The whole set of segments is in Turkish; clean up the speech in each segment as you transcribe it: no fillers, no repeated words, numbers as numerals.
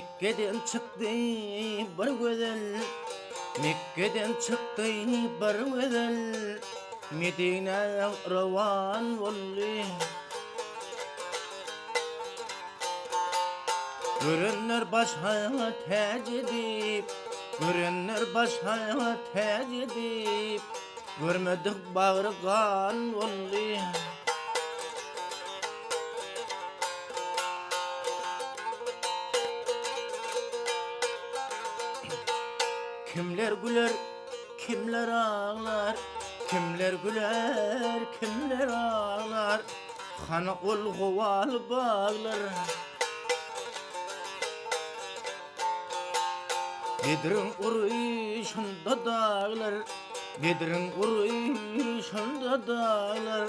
Mekke'den çıktı bir güzel, Mekke'den çıktı bir güzel, Medine'ye revan oldu. Görenler başa tac edip, görenler başa tac edip, görmedik bağrı kan oldu. Kimler güler, kimler ağlar, kimler güler, kimler ağlar, Hana ol hoval bağlar. Bedrin uruşunda dağlar, Bedrin uruşunda dağlar,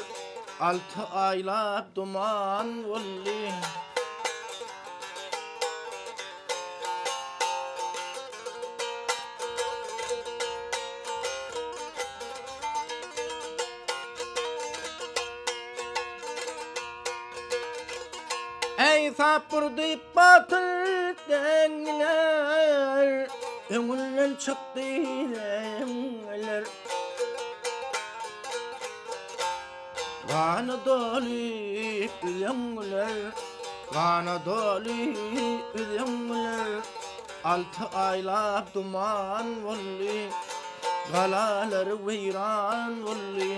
Altı aylap duman oldu. Ey sapırdı batıl dengiler, Öngünden çıktı dengiler. Kanı dolu dengiler, kanı dolu dengiler. Altı aylap duman oldu, Galalar veyran oldu.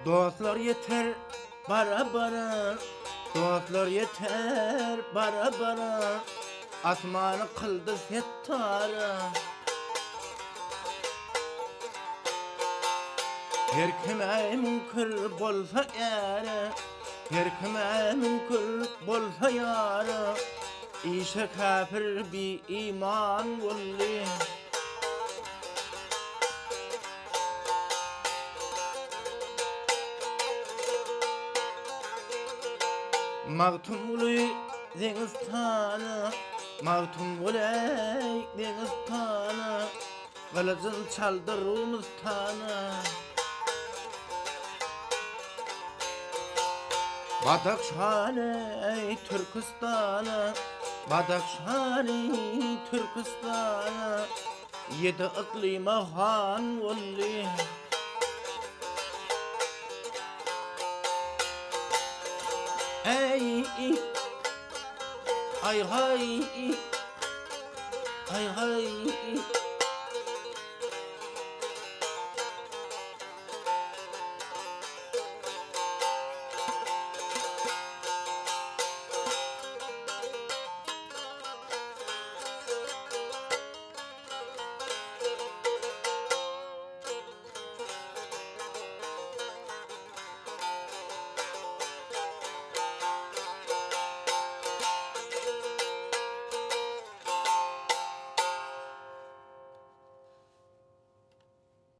Dostlar yeter bara bara, dostlar yeter bara bara, Asmanı kıldı settara. Her kime münkür bolsa yara, her kime münkür bolsa yara, İşe kafir bir iman oldu. Mağtumulu deniztana, Mağtumulu deniztana, Kılıcın çaldı Rumistana. Badakşani Türkistan'a, Badakşani Türkistan'a, Yedi iklime han oldu. Hey, ay hay, ay hay.